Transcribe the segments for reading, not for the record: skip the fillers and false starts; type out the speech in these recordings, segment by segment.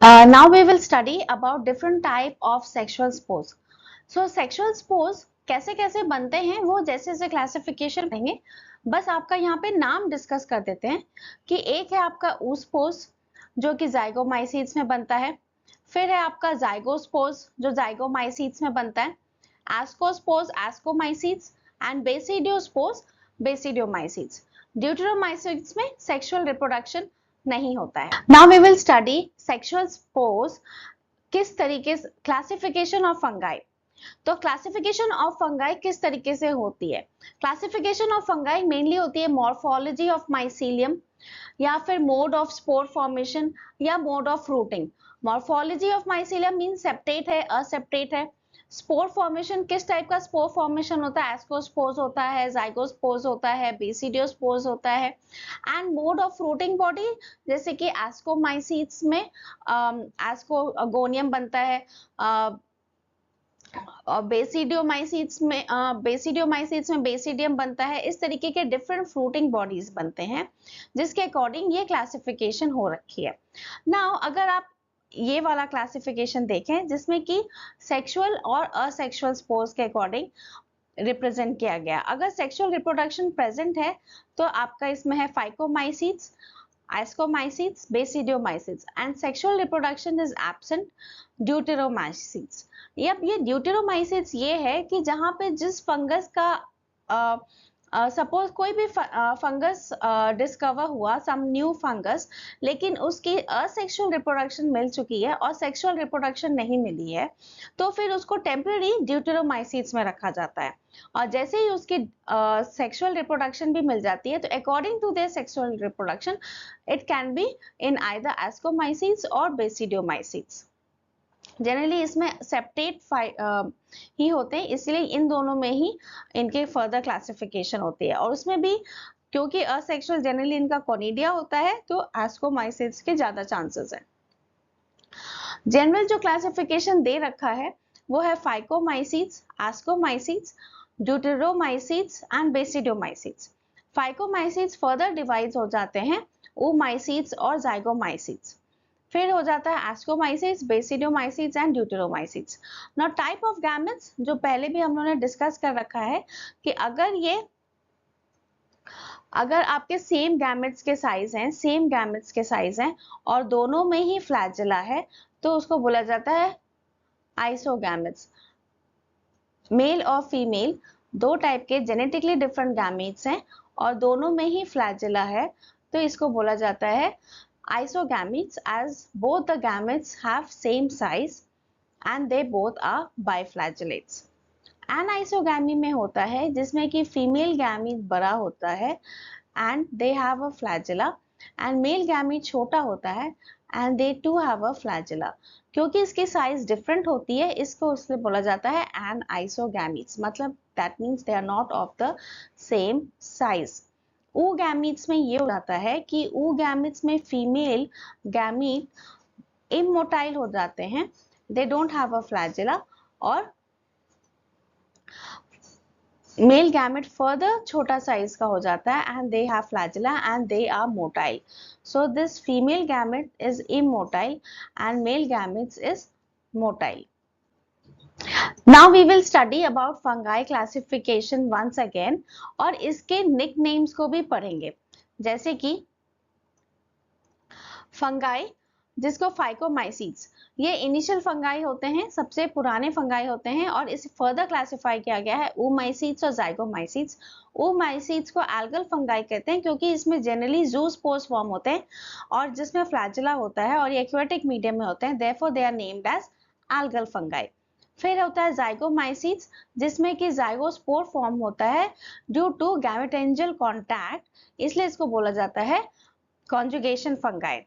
Now we will study about different type of sexual spores. So sexual spores कैसे कैसे बनते हैं वो जैसे जैसे क्लासिफिकेशन रहेंगे, बस आपका यहाँ पे नाम डिस्कस कर देते हैं कि एक है आपका ऊस्पोर्स जो कि जाइगोमाइसीट्स में बनता है, फिर है आपका जाइगोस्पोर्स जो जाइगोमाइसीट्स में बनता है, ascospores ascomycetes and basidiospores basidiomycetes. Deuteromycetes में सेक्सुअल रिप्रोडक्शन नहीं होता है। Now we will study sexual spores किस तरीके से क्लासिफिकेशन ऑफ फंगाई। तो क्लासिफिकेशन ऑफ फंगाई किस तरीके से होती है? क्लासिफिकेशन ऑफ फंगाई मेनली होती है मॉर्फोलॉजी ऑफ माइसीलियम या फिर मोड ऑफ स्पोर फॉर्मेशन या mode of fruiting. Morphology of mycelium mean septate है, असेप्टेट है। स्पोर फॉर्मेशन किस टाइप का स्पोर फॉर्मेशन होता है? एस्कोस्पोर्स होता है, जाइगोस्पोर्स होता है, बेसिडियोस्पोर्स होता है। And mode of fruiting body जैसे कि एस्कोमाइसीट्स में एस्कोगोनियम बनता है, बेसिडियोमाइसीट्स में बेसिडियम बनता है। इस तरीके के डिफरेंट फ्रूटिंग बॉडीज बनते हैं जिसके अकॉर्डिंग ये क्लासिफिकेशन हो रखी है। नाउ अगर आप ये वाला क्लासिफिकेशन देखें जिसमें कि सेक्सुअल और असेक्सुअल स्पोर्स के अकॉर्डिंग रिप्रेजेंट किया गया। अगर सेक्सुअल रिप्रोडक्शन प्रेजेंट है तो आपका इसमें है Phycomycetes, Ascomycetes, Basidiomycetes and sexual reproduction is absent, Deuteromycetes. ये ड्यूटेरोमाइसीट्स ये है कि जहां पे जिस फंगस का सपोज कोई भी फंगस डिस्कवर हुआ, सम न्यू फंगस, लेकिन उसकी असेक्सुअल रिप्रोडक्शन मिल चुकी है और सेक्सुअल रिप्रोडक्शन नहीं मिली है, तो फिर उसको टेम्पररी ड्यूटेरोमाइसीट्स में रखा जाता है। और जैसे ही उसकी सेक्सुअल रिप्रोडक्शन भी मिल जाती है तो according to their sexual reproduction it can be in either ascomycetes और बेसिडियोमाइसीट्स। जनरली इसमें सेप्टेट ही होते हैं, इसलिए इन दोनों में ही इनके फर्दर क्लासिफिकेशन होती है। और उसमें भी क्योंकि असेक्सुअल जनरली इनका कोनिडिया होता है तो एस्कोमाइसीट्स के ज्यादा चांसेस है। जनरल जो क्लासिफिकेशन दे रखा है वो है Phycomycetes, Ascomycetes, Deuteromycetes and Basidiomycetes. Phycomycetes further divide हो जाते हैं ओमाइसीट्स और जाइगोमाइसीट्स। फिर हो जाता है Ascomycetes, Basidiomycetes and Deuteromycetes. Now type of gametes जो पहले भी हम लोगों ने डिस्कस कर रखा है कि अगर आपके सेम गैमेट्स के साइज हैं और दोनों में ही फ्लैजेला है तो उसको बोला जाता है आइसोगैमेट्स। मेल और फीमेल दो टाइप के जेनेटिकली डिफरेंट गैमेट्स हैं और दोनों में ही फ्लैजेला है तो इसको बोला जाता है isogametes, as both the gametes have same size and they both are biflagellates. Anisogamy में होता है जिसमें कि फीमेल गैमीट बड़ा होता है and they have a flagella and male gamete छोटा होता है and they too have a flagella. क्योंकि इसकी साइज डिफरेंट होती है इसको उससे बोला जाता है anisogametes, मतलब that means they are not of the same size. oogametes में ये हो जाता है कि oogametes में फीमेल गैमीट इमोटाइल हो जाते हैं, they don't have a flagella, और मेल गैमेट फर्दर छोटा साइज का हो जाता है and they have flagella and they are motile. So this female gamete is immotile and male gametes is motile. Now we will study about fungi classification once again और इसके nicknames को भी पढ़ेंगे, जैसे कि फंगाई जिसको फाइकोमाइसीट्स, ये initial fungi होते हैं, सबसे पुराने फंगाई होते हैं और इसे फर्दर क्लासिफाई किया गया है oomaisites और जाइगोमाइसीट्स. oomaisites को एल्गल फंगाई कहते हैं क्योंकि इसमें जनरली जूस्पोर्स फॉर्म होते हैं और जिसमें फ्लैजेला होता है और ये एक्वेटिक मीडियम में होते हैं, therefore they are named as algal fungi. फिर होता है जाइगोमाइसीट्स जिसमें कि जाइगोस्पोर फॉर्म होता है ड्यू टू गैमेटेंजियल कांटेक्ट, इसलिए इसको बोला जाता है कॉन्जुगेशन फंगाई.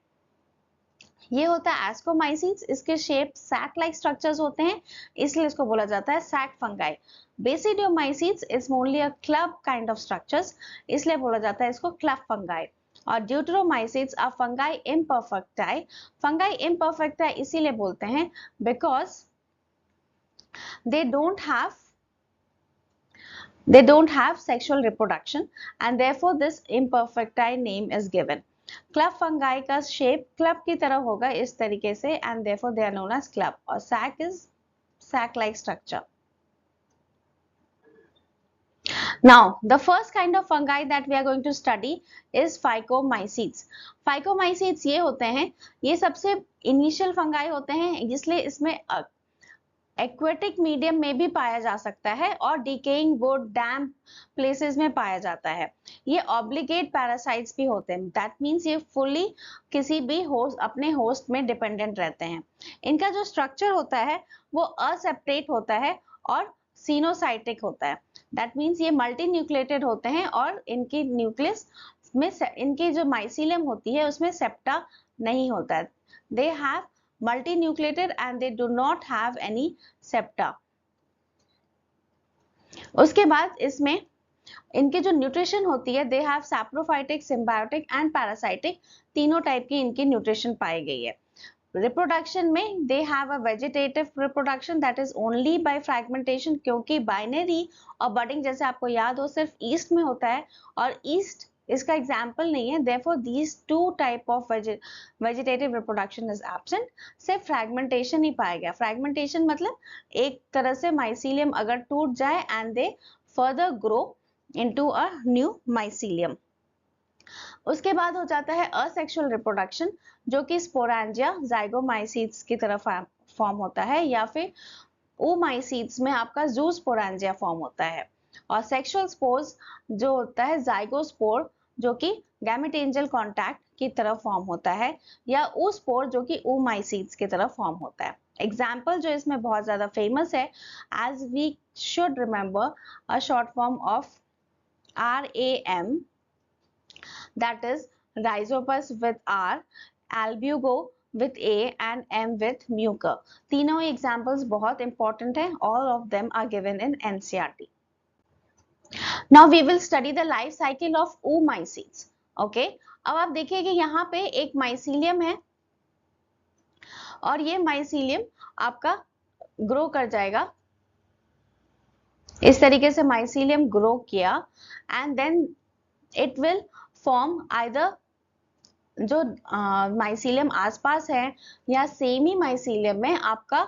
ये होता है एस्कोमाइसीट्स, इसके शेप सैक लाइक स्ट्रक्चर्स होते हैं इसलिए इसको बोला जाता है sac fungi. Basidiomycetes is mainly a club kind of structures, इसलिए बोला जाता है इसको क्लब फंगाई. और Deuteromycetes are fungi imperfecti. Fungi imperfecti इसीलिए बोलते हैं because they don't have sexual reproduction and therefore this imperfecti name is given. Club fungi का शेप क्लब की तरह होगा इस तरीके से, and therefore they are known as club, और sac is sac like structure. Now the first kind of fungi that we are going to study is phycomycetes. Phycomycetes ये होते हैं, ये सबसे इनिशियल फंगाई होते हैं, इसलिए इसमें एक्वेटिक मीडियम में भी पाया जा सकता है और डिकेइंग वुड डैम्प प्लेसेस में पाया जाता है। ये ऑब्लिगेट पैरासाइट्स भी होते हैं, दैट मीन्स ये फुली किसी भी होस्ट अपने होस्ट में डिपेंडेंट रहते हैं। इनका जो स्ट्रक्चर होता है वो असेपरेट होता है और सिनोसाइटिक होता है, दैट मीन्स ये मल्टी न्यूक्लिएटेड होते हैं और इनकी न्यूक्लियस में इनकी जो माइसीलियम होती है उसमें सेप्टा नहीं होता है। They have multinucleated and they do not have any septa. उसके बाद इसमें इनके जो न्यूट्रिशन होती है, they have saprophytic, symbiotic and parasitic, तीनों टाइप की इनकी न्यूट्रिशन पाई गई है। रिप्रोडक्शन में they have a vegetative reproduction that is only by fragmentation, क्योंकि बाइनरी और बडिंग जैसे आपको याद हो सिर्फ ईस्ट में होता है और ईस्ट इसका एग्जाम्पल नहीं है, therefore these two type of vegetative reproduction is absent. सिर्फ फ्रैगमेंटेशन ही पाया गया। फ्रैगमेंटेशन मतलब एक तरह से माइसीलियम अगर टूट जाए and they further grow into a new mycelium. उसके बाद हो जाता है असेक्सुअल रिप्रोडक्शन, जो कि स्पोरेंजिया जाइगोमाइसीट्स की तरफ फॉर्म होता है, या फिर ओमाइसीट्स में आपका जूस्पोरेंजिया फॉर्म होता है। और सेक्सुअल स्पोर्स जो होता है जाइगोस्पोर, जो कि गैमेटेंजियल कांटेक्ट की तरफ फॉर्म होता है, या oospore जो कि oomaicids की तरफ फॉर्म होता है। एग्जाम्पल जो इसमें बहुत ज्यादा फेमस है, as we should remember a short form of RAM, that is rhizopus with R, albugo with A and M with mucor। तीनों एग्जाम्पल्स बहुत इंपॉर्टेंट हैं, all of them are given in NCERT। Now we will study the life cycle of oomaicids. Okay, अब आप देखिए कि यहाँ पे एक माइसीलियम है और ये माइसीलियम आपका ग्रो कर जाएगा, इस तरीके से माइसीलियम ग्रो किया and then it will form either जो माइसीलियम आसपास है या सेमी माइसीलियम में आपका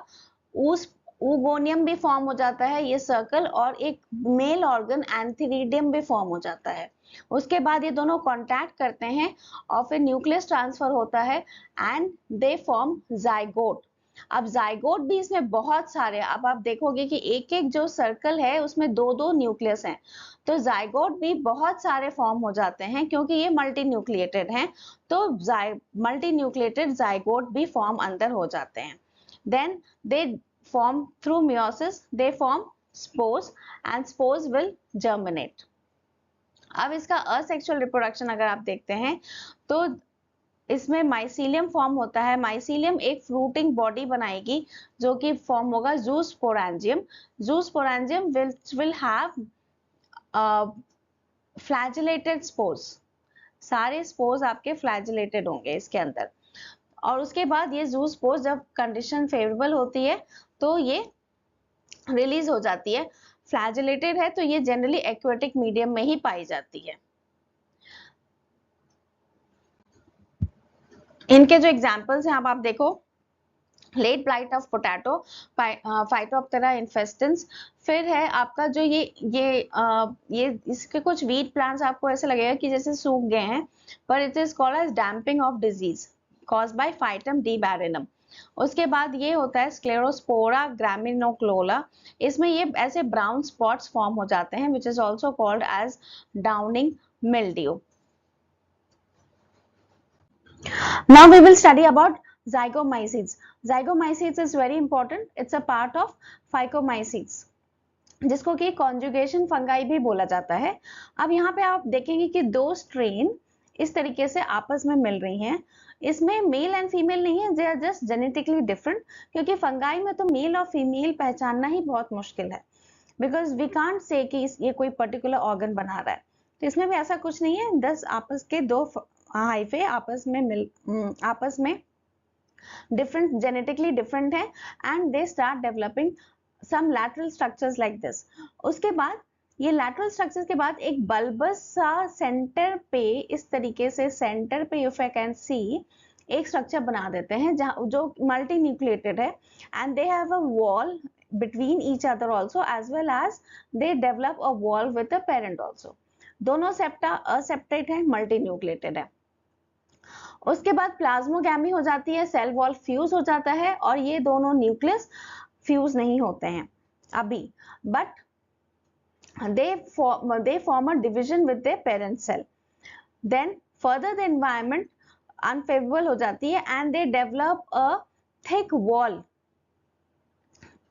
ऊगोनियम भी फॉर्म हो जाता है, ये सर्कल, और एक मेल ऑर्गन एंथीरिडियम भी फॉर्म हो जाता है। उसके बाद ये दोनों कांटेक्ट करते हैं और फिर न्यूक्लियस ट्रांसफर होता है एंड दे फॉर्म जाइगोट। अब जाइगोट भी इसमें बहुत सारे, अब आप देखोगे कि एक एक जो सर्कल है उसमें दो दो न्यूक्लियस हैं, तो जाइगोट भी बहुत सारे फॉर्म हो जाते हैं क्योंकि ये मल्टी न्यूक्लिएटेड हैं, तो मल्टी न्यूक्लिएटेड जाइगोट भी फॉर्म अंदर हो जाते हैं। Then they form through meiosis, they form spores and spores will germinate। अब इसका असेक्सुअल रिप्रोडक्शन अगर आप देखते हैं तो इसमें माइसीलियम फॉर्म होता है। माइसीलियम एक फ्रूटिंग बॉडी बनाएगी जो कि फॉर्म होगा जूस्पोरेंजियम। जूस्पोरेंजियम will have फ्लैजिलेटेड स्पोर्स, सारे स्पोर्स आपके फ्लैजिलेटेड होंगे इसके अंदर, और उसके बाद ये जूस्पोर्स जब कंडीशन फेवरेबल होती है तो ये रिलीज हो जाती है। फ्लैजिलेटेड है तो ये जनरली एक्वेटिक मीडियम में ही पाई जाती है। इनके जो एग्जांपल्स हैं अब आप देखो, late blight of potato, Phytophthora infestans, फिर है आपका जो ये इसके कुछ वीट प्लांट्स आपको ऐसे लगेगा कि जैसे सूख गए हैं, पर it is called as damping off disease caused by Phytum dibarinum। उसके बाद ये होता है स्क्लेरोस्पोरा ग्रामिनोक्लोला, इसमें ये ऐसे ब्राउन स्पॉट्स फॉर्म हो जाते हैं which is also called as downing mildew। Now we will study about zygomycetes। Zygomycetes is very important, it's a part of phycomycetes जिसको कि कॉन्जुगेशन फंगाई भी बोला जाता है। अब यहाँ पे आप देखेंगे कि दो स्ट्रेन इस तरीके से आपस में मिल रही हैं, इसमें मेल एंड फीमेल नहीं है, they are just genetically different, क्योंकि फंगाई में तो मेल और फीमेल पहचानना ही बहुत मुश्किल है, बिकॉज वी कांट से कि ये कोई पर्टिकुलर ऑर्गन बना रहा है। तो इसमें भी ऐसा कुछ नहीं है, 10 आपस के दो हाइफे आपस में डिफरेंट, जेनेटिकली डिफरेंट है and they start developing some lateral structures like this। उसके बाद ये लैटरल स्ट्रक्चर के बाद एक बल्बस सा सेंटर पे, इस तरीके से सेंटर पे इफ आई कैन सी, एक स्ट्रक्चर बना देते हैं जहाँ जो मल्टी न्यूक्लिएटेड है, and they have a wall between each other also, as well as they develop a wall with the parent also. दोनों सेप्टा असेप्टेट है, मल्टी न्यूक्लिएटेड है। उसके बाद प्लाज्मोगैमी हो जाती है, सेल वॉल फ्यूज हो जाता है, और ये दोनों न्यूक्लियस फ्यूज नहीं होते हैं अभी, but they form a division with their parent cell. Then further the environment unfavorable हो जाती है, and they develop a thick wall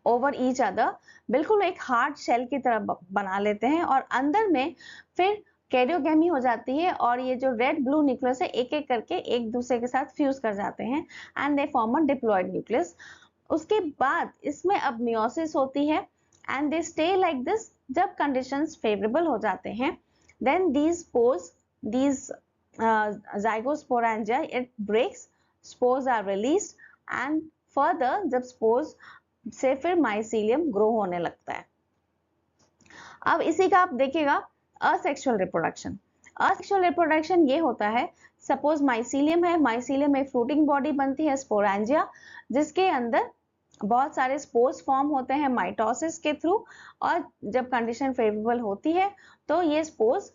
over each other, बिल्कुल एक हार्ड शेल की तरह बना लेते हैं, और अंदर में फिर कैरियोगेमी हो जाती है, और ये जो रेड ब्लू न्यूक्लियस है एक एक करके एक दूसरे के साथ फ्यूज कर जाते हैं, and they form a diploid nucleus. उसके बाद इसमें अब मियोसिस होती है, and they stay like this जब कंडीशंस फेवरेबल हो जाते हैं। Then these spores, these zygosporangia, it breaks, spores are released, and further जब spores से फिर माइसीलियम ग्रो होने लगता है। अब इसी का आप देखिएगा असेक्सुअल रिप्रोडक्शन। असेक्सुअल रिप्रोडक्शन ये होता है, सपोज माइसीलियम है, माइसीलियम में फ्रूटिंग बॉडी बनती है स्पोरेंजिया, जिसके अंदर बहुत सारे स्पोर्स फॉर्म होते हैं माइटोसिस के थ्रू, और जब कंडीशन फेवरेबल होती है तो ये स्पोर्स,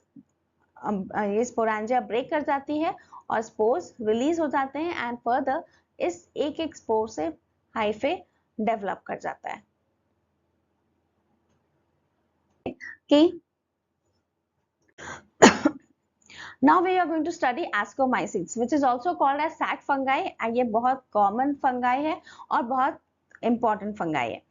ये स्पोरेंजिया ब्रेक कर जाती है और स्पोर्स रिलीज हो जाते हैं, एंड फर्दर इस एक एक स्पोर से हाइफे डेवलप कर जाता है। कि now we are going to study ascomycetes which is also called as sac fungi, and ये बहुत कॉमन फंगाई है और बहुत इंपॉर्टेंट फंगाई है।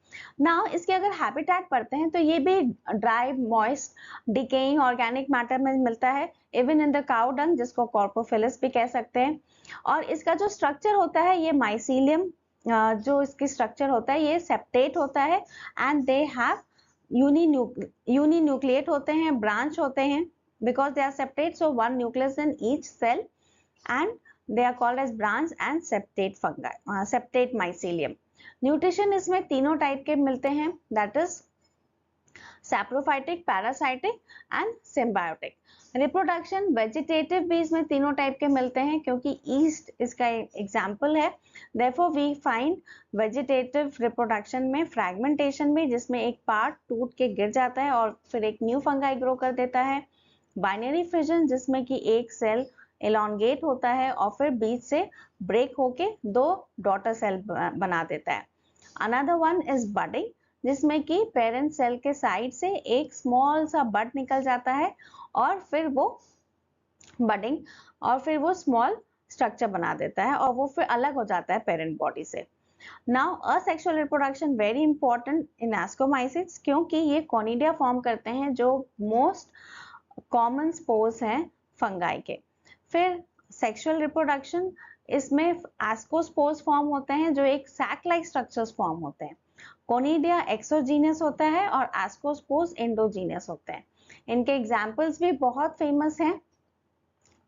नाउ इसके अगर हैबिटेट पढ़ते हैं तो ये भी dry, moist, decaying organic matter में मिलता है, even in the cow dung, जिसको कॉर्पोफिलिस भी कह सकते हैं। और इसका जो स्ट्रक्चर होता है, ये माइसीलियम जो इसकी स्ट्रक्चर होता है ये सेप्टेट होता है, एंड दे हैव यूनिन्यूक्लिएट होते हैं, ब्रांच होते हैं, because they are septate, so one nucleus in each cell, and they are called as branch and septate fungi, septate mycelium. Nutrition इसमें तीनों टाइप के मिलते हैं, that is saprophytic, parasitic and symbiotic. Reproduction vegetative भी इसमें तीनों type के मिलते हैं, क्योंकि ईस्ट इसका एग्जाम्पल है। Therefore we find vegetative reproduction में फ्रैगमेंटेशन भी, जिसमें एक पार्ट टूट के गिर जाता है और फिर एक न्यू फंगाई ग्रो कर देता है। बाइनरी फिजन, जिसमें कि एक सेल एलोंगेट होता है और फिर बीच से ब्रेक होके दो डॉटर सेल बना देता है। अनदर वन इज बडिंग, जिसमें कि पेरेंट सेल के साइड से एक स्मॉल सा बड निकल जाता है और फिर वो बडिंग और फिर वो स्मॉल स्ट्रक्चर बना देता है और वो फिर अलग हो जाता है पेरेंट बॉडी से। Now asexual reproduction very important in ascomycetes, क्योंकि ये कॉनिडिया फॉर्म करते हैं जो मोस्ट कॉमन स्पोर्स हैं फंगाई के। फिर सेक्सुअल रिप्रोडक्शन, इसमें एस्कोस्पोर्स फॉर्म होते हैं जो एक सैक लाइक स्ट्रक्चर्स फॉर्म होते हैं। कोनिडिया एक्सोजीनियस होता है और एस्कोस्पोर्स एंडोजीनियस होते हैं। इनके एग्जाम्पल्स भी बहुत फेमस हैं,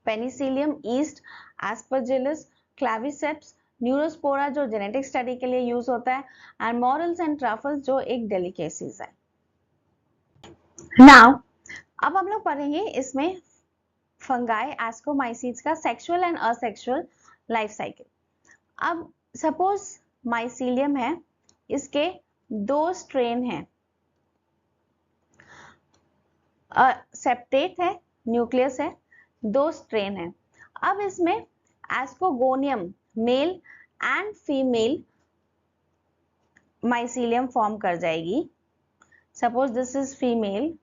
पेनिसिलियम, ईस्ट, एस्परजिलस, क्लैविसेप्स, न्यूरोस्पोरा जो जेनेटिक स्टडी के लिए यूज होता है, एंड मॉरल्स एंड ट्रफल्स जो एक डेलिकेसीज है। नाउ अब हम लोग पढ़ेंगे इसमें फंगाई एस्कोमाइसीट्स का sexual and asexual life cycle. अब सपोज माइसीलियम है, इसके दो स्ट्रेन हैं, सेप्टेट है, न्यूक्लियस है, दो स्ट्रेन है। अब इसमें ascogonium male and female mycelium form कर जाएगी। Suppose this is female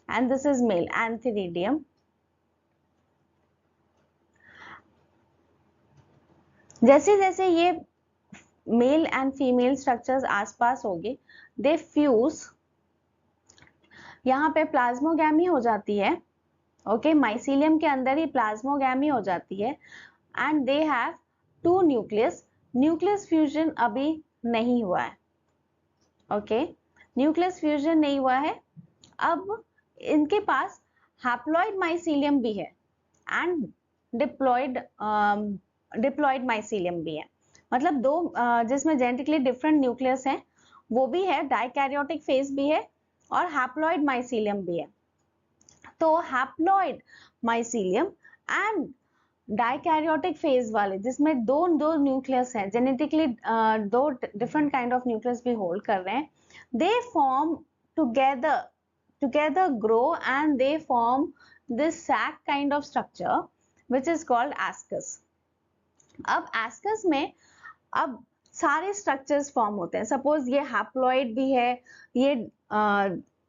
and this is male, antheridium. जैसे जैसे ये मेल एंड फीमेल स्ट्रक्चर्स आसपास होंगे, दे फ्यूज, यहाँ पे प्लाज्मोगैमी हो जाती है। ओके, माइसीलियम के अंदर ही प्लाज्मोगैमी हो जाती है, and they have two nucleus. Nucleus fusion अभी नहीं हुआ है। ओके, न्यूक्लियस फ्यूजन नहीं हुआ है। अब इनके पास हैप्लॉइड माइसीलियम भी है एंड डिप्लॉइड माइसीलियम भी है, मतलब दो जिसमें जेनेटिकली डिफरेंट न्यूक्लियस हैं वो भी है, डाइकैरियोटिक फेज भी है और हैप्लॉइड माइसीलियम भी है। तो haploid mycelium and dikaryotic phase वाले जिसमें दो दो न्यूक्लियस हैं, जेनेटिकली दो डिफरेंट काइंड ऑफ न्यूक्लियस भी होल्ड कर रहे हैं, they form together grow and they form this sac kind of structure which is called ascus. अब ascus में अब सारे स्ट्रक्चर्स फॉर्म होते हैं। सपोज ये हैप्लॉइड भी है, ये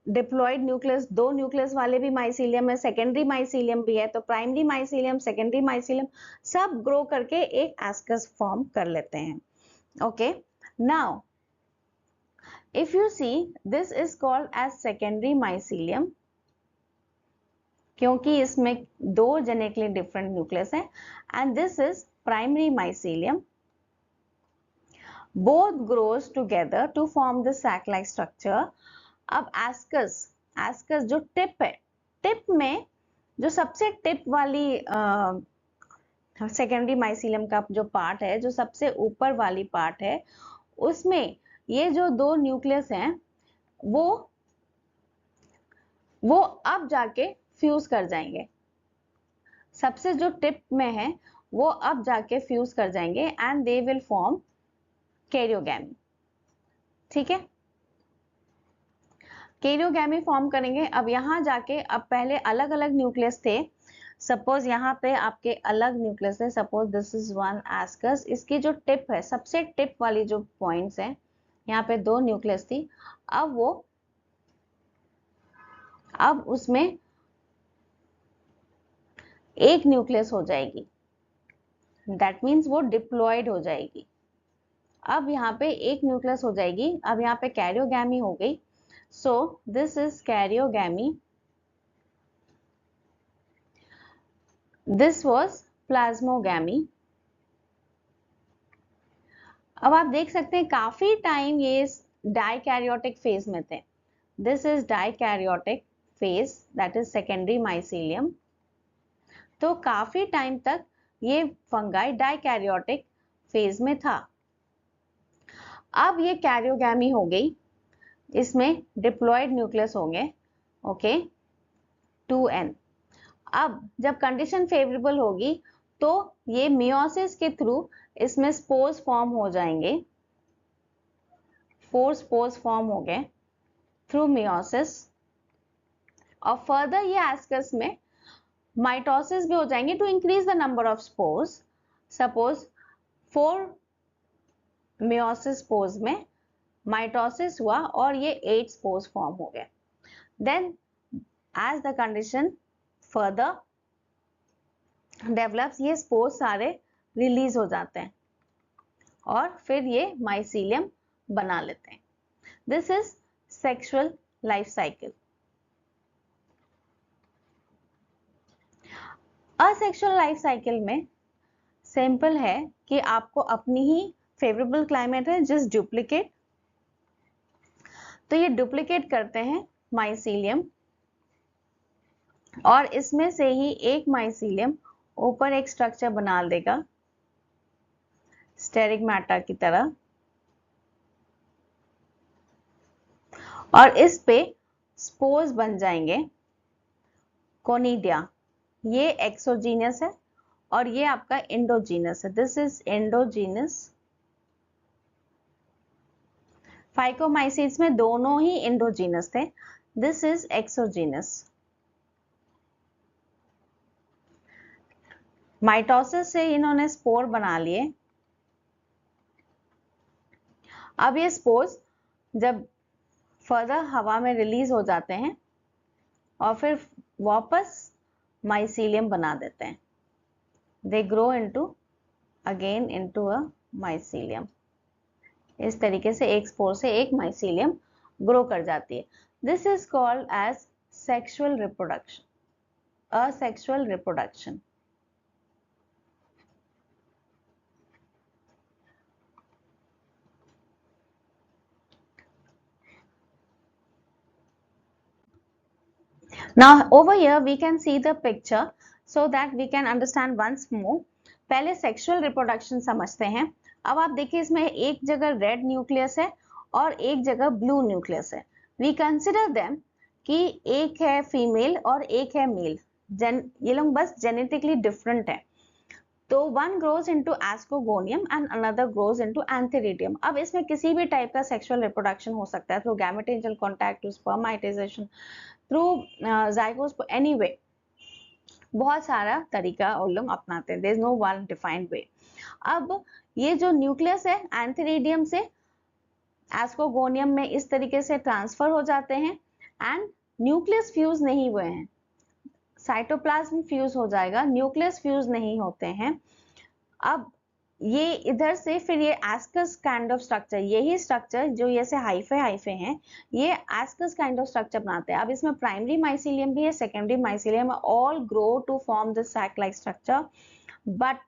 डिप्लॉइड न्यूक्लियस, दो न्यूक्लियस वाले भी माइसीलियम है, सेकेंडरी माइसीलियम भी है, तो प्राइमरी माइसीलियम, सेकेंडरी माइसीलियम सब ग्रो करके एक एस्कस फॉर्म कर लेते हैं। Okay, now if you see this is called as secondary mycelium क्योंकि इसमें दो जेनेटिकली डिफरेंट न्यूक्लियस है, and this is primary mycelium, both grows together to form the sac like structure. अब एस्कस जो tip है, टिप में जो सबसे टिप वाली सेकेंडरी माइसीलियम का जो पार्ट है, जो सबसे ऊपर वाली पार्ट है, उसमें ये जो दो न्यूक्लियस हैं वो अब जाके फ्यूज कर जाएंगे। सबसे जो टिप में है वो अब जाके फ्यूज कर जाएंगे and they will form karyogamy. ठीक है, कैरियोगैमी फॉर्म करेंगे। अब यहां जाके, अब पहले अलग अलग न्यूक्लियस थे, सपोज यहाँ पे आपके अलग न्यूक्लियस है, suppose this is one ascus, इसकी जो टिप है, सबसे टिप वाली जो पॉइंट्स हैं, यहाँ पे दो न्यूक्लियस थी, अब उसमें एक न्यूक्लियस हो जाएगी, दैट मीन्स वो डिप्लॉयड हो जाएगी। अब यहाँ पे एक न्यूक्लियस हो जाएगी, अब यहाँ पे कैरियोगैमी हो गई, so this is karyogamy, this was plasmogamy. अब आप देख सकते हैं काफी टाइम ये डाइकैरियोटिक फेज में थे। This is dikaryotic phase, that is secondary mycelium. तो काफी टाइम तक ये फंगाई डाइकैरियोटिक फेज में था। अब ये कैरियोगैमी हो गई, इसमें डिप्लॉयड न्यूक्लियस होंगे, ओके, 2n। अब जब कंडीशन फेवरेबल होगी तो ये मियोसिस के थ्रू इसमें स्पोर्स फॉर्म हो जाएंगे, 4 स्पोर्स फॉर्म हो गए थ्रू मियोसिस, और फर्दर ये एस्कस में माइटोसिस भी हो जाएंगे to increase the number of spores. Suppose 4 meiosis spores में माइटोसिस हुआ और ये 8 स्पोर्स फॉर्म हो गए। Then as the condition further develops, ये स्पोर्स सारे रिलीज हो जाते हैं और फिर ये माइसीलियम बना लेते हैं। This is sexual life cycle. Asexual life cycle में सिंपल है कि आपको अपनी ही फेवरेबल क्लाइमेट है, जस्ट डुप्लीकेट, तो ये डुप्लीकेट करते हैं माइसीलियम, और इसमें से ही एक माइसीलियम ऊपर एक स्ट्रक्चर बना देगा स्टेरिगमाटा की तरह, और इस पे स्पोर्स बन जाएंगे कोनिडिया। ये एक्सोजीनस है और ये आपका एंडोजीनस है, दिस इज एंडोजीनस। फाइकोमाइसीट्स में दोनों ही एंडोजीनस थे, दिस इज एक्सोजीनस। माइटोसिस से इन्होंने स्पोर बना लिए। अब ये स्पोर्स जब फर्दर हवा में रिलीज हो जाते हैं और फिर वापस माइसीलियम बना देते हैं, they grow into again into a mycelium. इस तरीके से एक स्पोर से एक माइसीलियम ग्रो कर जाती है। This is called as sexual reproduction, asexual reproduction. Now over here we can see the picture so that we can understand once more. पहले सेक्सुअल रिप्रोडक्शन समझते हैं। अब आप देखिए इसमें एक जगह रेड न्यूक्लियस है और एक जगह ब्लू न्यूक्लियस है। वी कंसिडर देम कि एक है फीमेल और एक है मेल, ये लोग बस जेनेटिकली डिफरेंट है, तो one grows into ascogonium and another grows into antheridium. अब इसमें किसी भी टाइप का सेक्सुअल रिप्रोडक्शन हो सकता है, through gametogenic contact, through spermatization, through zygotes, anyway बहुत सारा तरीका वो लोग अपनाते हैं, there is no one defined way. अब ये जो न्यूक्लियस है एंथेरिडियम से एस्कोगोनियम में इस तरीके से ट्रांसफर हो जाते हैं एंड न्यूक्लियस फ्यूज नहीं हुए हैं, साइटोप्लाज्म फ्यूज हो जाएगा, न्यूक्लियस फ्यूज नहीं होते हैं। अब ये इधर से फिर ये एस्कस काइंड ऑफ स्ट्रक्चर, यही स्ट्रक्चर जो ये से हाइफे हाइफे हैं, ये एस्कस काइंड ऑफ स्ट्रक्चर बनाते हैं। अब इसमें प्राइमरी माइसीलियम भी है, secondary mycelium, all grow to form this sac like structure, but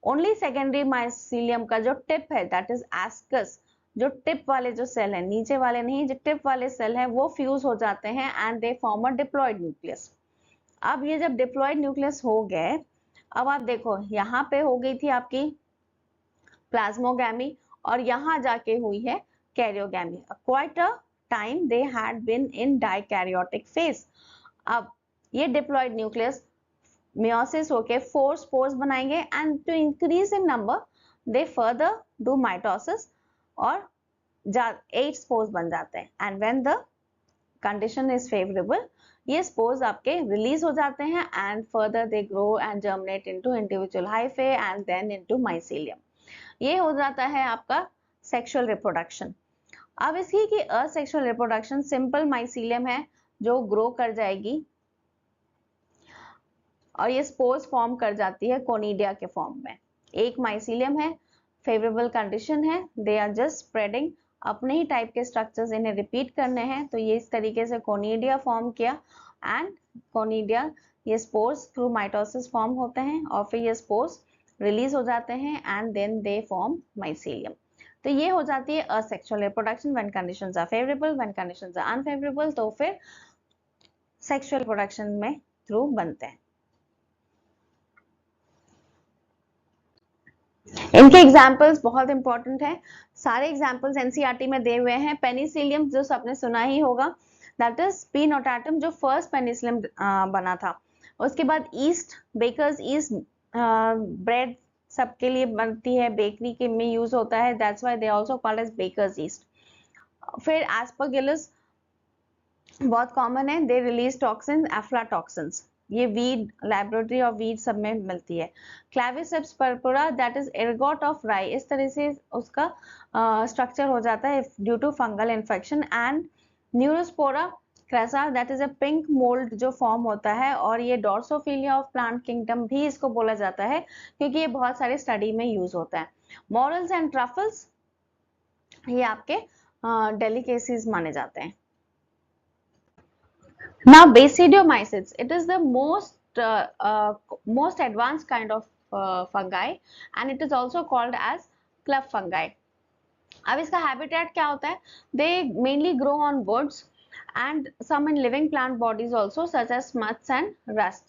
only secondary mycelium का जो टिप है दैट इज एस्कस, जो टिप वाले जो सेल है, नीचे वाले नहीं, जो टिप वाले सेल है वो फ्यूज हो जाते हैं and they form a diploid nucleus. अब ये जब डिप्लॉयड न्यूक्लियस हो गए, अब आप देखो यहाँ पे हो गई थी आपकी प्लाज्मोगैमी और यहाँ जाके हुई है karyogamy. Quite a time they had been in dikaryotic phase. अब ये डिप्लॉयड न्यूक्लियस meiosis होके 4 spores बनाएंगे and to increase in number they further do mitosis और 8 spores बन जाते हैं and when the condition is favourable ये स्पोर्स आपके रिलीज हो जाते हैं and further they grow and germinate into individual hyphae and then into mycelium. ये हो जाता है आपका सेक्सुअल रिप्रोडक्शन। अब इसकी की असेक्सुअल रिप्रोडक्शन सिंपल माइसीलियम है जो ग्रो कर जाएगी और ये स्पोर्स फॉर्म कर जाती है कोनिडिया के फॉर्म में। एक माइसीलियम है, फेवरेबल कंडीशन है, दे आर जस्ट स्प्रेडिंग, अपने ही टाइप के स्ट्रक्चर्स इन्हें रिपीट करने हैं, तो ये इस तरीके से कोनिडिया फॉर्म किया एंड कोनिडिया ये स्पोर्स थ्रू माइटोसिस फॉर्म होते हैं और फिर ये स्पोर्स रिलीज हो जाते हैं and then they form mycelium. तो ये हो जाती है asexual reproduction when conditions are favourable, when conditions are unfavourable तो फिर सेक्सुअल रिप्रोडक्शन में थ्रू बनते हैं। इनके एग्जाम्पल्स बहुत इंपॉर्टेंट है, सारे एग्जाम्पल्स एनसीईआरटी में दिए हुए हैं। पेनिसिलियम जो सबने सुना ही होगा, दैट इज पी नोटाटम जो फर्स्ट पेनिसिलियम बना था। उसके बाद ईस्ट, बेकर्स ईस्ट ब्रेड सबके लिए बनती है, बेकरी के में यूज होता है, that's why they also called as baker's yeast. फिर एस्परगिलस बहुत कॉमन है, दे रिलीज टॉक्सिन एफ्लाटॉक्सिन्स, ये वीड लैबोरेटरी और वीड सब में मिलती है। Claviceps purpurea that is ergot of rye, इस तरह से उसका स्ट्रक्चर हो जाता है due to fungal infection. And Neurospora crassa that is a pink mould जो फॉर्म होता है और ये डॉर्सोफिलिया ऑफ प्लांट किंगडम भी इसको बोला जाता है क्योंकि ये बहुत सारे स्टडी में यूज होता है। मॉरल्स एंड ट्रफल्स ये आपके डेलिकेसीज माने जाते हैं। Now basidiomycetes, it is the most advanced kind of fungi and it is also called as club fungi. अब इसका habitat क्या होता है? They mainly grow on woods and some in living plant bodies also such as smuts and rust.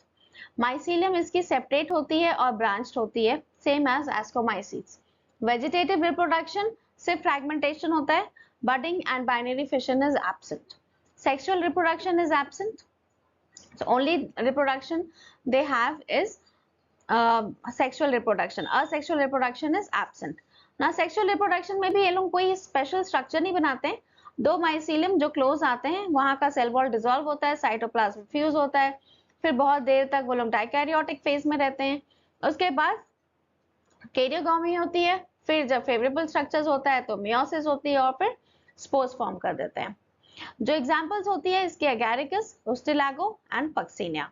Mycelium इसकी separate होती है और branched होती है same as ascomycetes. Vegetative reproduction सिर्फ fragmentation होता है, budding and binary fission is absent. Sexual reproduction is absent, so only reproduction they have is sexual reproduction, asexual reproduction is absent. Now sexual reproduction में भी ये लोग कोई special structure नहीं बनाते हैं, दो माइसीलियम जो क्लोज आते हैं वहां का सेल वॉल डिसॉल्व होता है, साइटोप्लाज्म फ्यूज होता है, फिर बहुत देर तक वो लोग डाइकैरियोटिक फेज में रहते हैं, उसके बाद कैरियोगैमी होती है, फिर जब फेवरेबल स्ट्रक्चर्स होता है तो मियोसिस होती है और फिर स्पोर्स फॉर्म कर देते हैं। जो एग्जांपल्स होती है इसके एगैरिकस, रुस्टिलागो एंड पक्सिनिया।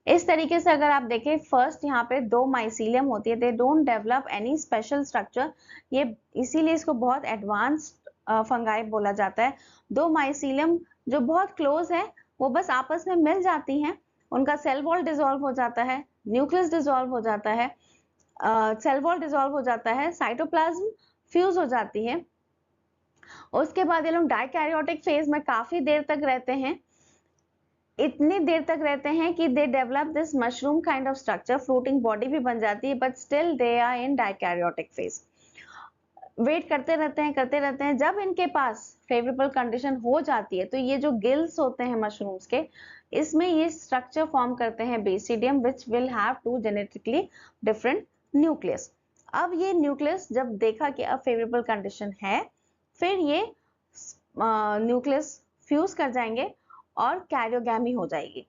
इस तरीके से अगर आप देखें, फर्स्ट यहाँ पे दो माइसीलियम होती है, they don't develop any special structure, ये इसीलिए इसको बहुत एडवांस्ड फंगाई बोला जाता है। दो माइसीलियम जो बहुत क्लोज है वो बस आपस में मिल जाती हैं, उनका सेल वॉल डिसॉल्व हो जाता है, न्यूक्लियस डिसॉल्व हो जाता है, सेल वॉल डिसॉल्व हो जाता है, साइटोप्लाज्म फ्यूज हो जाती है, उसके बाद ये लोग डाइकैरियोटिक फेज में काफी देर तक रहते हैं, इतनी देर तक रहते हैं कि they develop this mushroom kind of structure, fruiting body भी बन जाती है, but still they are in dikaryotic phase. Wait करते रहते हैं, जब इनके पास फेवरेबल कंडीशन हो जाती है तो ये जो गिल्स होते हैं मशरूम्स के, इसमें ये स्ट्रक्चर फॉर्म करते हैं basidium which will have two genetically different nucleus. अब ये न्यूक्लियस जब देखा कि अब फेवरेबल कंडीशन है, फिर ये न्यूक्लियस फ्यूज कर जाएंगे और कैरियोगैमी हो जाएगी।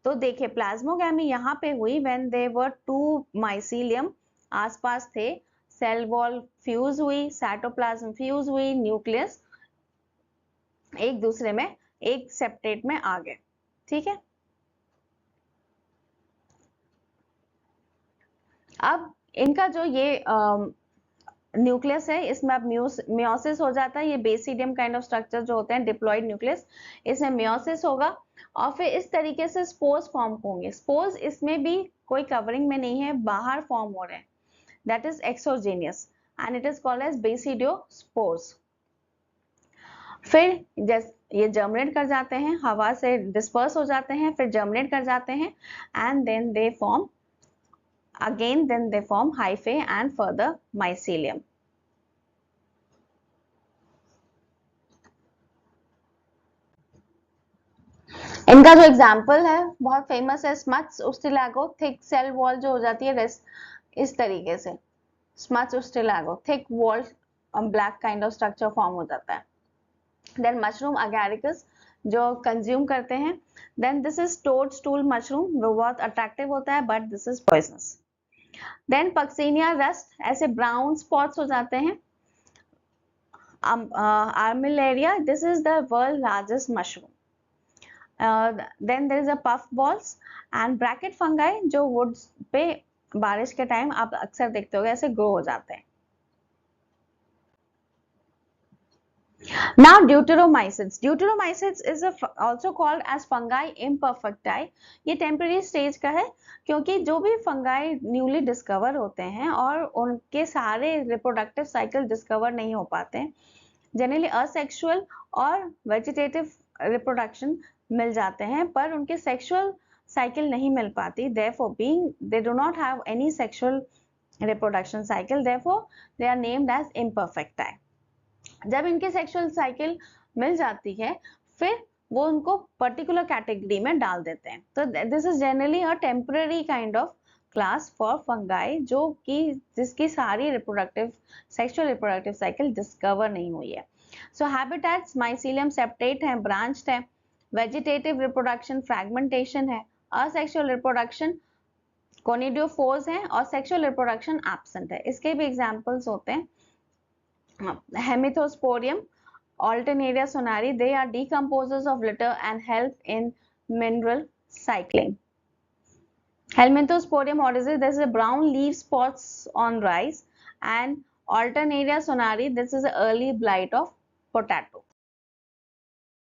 तो देखिए प्लाज्मोगैमी यहाँ पे हुई when they were two mycelium आसपास थे, सेल वॉल फ्यूज हुई, साइटोप्लाज्म फ्यूज हुई, न्यूक्लियस एक दूसरे में एक सेपरेट में आ गए। ठीक है, अब इनका जो ये न्यूक्लियस है इसमें अब मियोसिस हो जाता है। ये बेसिडियम काइंड ऑफ स्ट्रक्चर जो होते हैं डिप्लॉइड न्यूक्लियस, इसमें मियोसिस होगा और फिर इस तरीके से स्पोर्स फॉर्म होंगे। स्पोर्स इसमें भी कोई कवरिंग में नहीं है, बाहर फॉर्म हो रहे हैं, that is exogenous and it is called as basidiospores. फिर जैसे ये जर्मिनेट कर जाते हैं, हवा से डिस्पर्स हो जाते हैं, फिर जर्मिनेट कर जाते हैं and then they form again, then they form hyphae and further mycelium. इनका जो एग्जाम्पल है बहुत फेमस है, smuts Ustilago, thick cell wall जो हो जाती है इस तरीके से, smuts Ustilago thick wall black kind of structure form हो जाता है। देन मशरूम अगैरिकस जो कंज्यूम करते हैं, then this is toadstool mushroom, वो बहुत अट्रैक्टिव होता है but this is poisonous. Then Puccinia rust, ऐसे ब्राउन स्पॉट्स हो जाते हैं। Armillaria, this is the world largest mushroom. Then there is a puff balls and bracket fungi जो woods पे बारिश के टाइम आप अक्सर देखते होगे ऐसे ग्रो हो जाते हैं। Now deuteromycetes. Deuteromycetes is also called as fungi imperfecti. ये टेम्पररी स्टेज का है क्योंकि जो भी फंगाई न्यूली डिस्कवर होते हैं और उनके सारे रिप्रोडक्टिव साइकिल डिस्कवर नहीं हो पाते हैं, जनरली असेक्सुअल और वेजिटेटिव रिप्रोडक्शन मिल जाते हैं पर उनके सेक्सुअल साइकिल नहीं मिल पाती, therefore being they do not have any sexual reproduction cycle, therefore they are named as imperfecti. जब इनके सेक्सुअल साइकिल मिल जाती है फिर वो उनको पर्टिकुलर कैटेगरी में डाल देते हैं। तो this is generally a temporary kind of class for fungi जो कि जिसकी सारी सेक्सुअल रिप्रोडक्टिव साइकिल डिस्कवर नहीं हुई है। सो हैबिटेट्स माइसीलियम सेप्टेट है, ब्रांच्ड है, वेजिटेटिव रिप्रोडक्शन फ्रैगमेंटेशन है, असेक्सुअल रिप्रोडक्शन कोनिडियोफोर्स है और सेक्सुअल रिप्रोडक्शन एब्सेंट है। इसके भी एग्जांपल्स होते हैं Hemitosporium, Alternaria sonari, they are decomposers of litter and help in mineral cycling. Helminthosporium, what is it? This is a brown leaf spots on rice, and Alternaria sonari, this is an early blight of potato.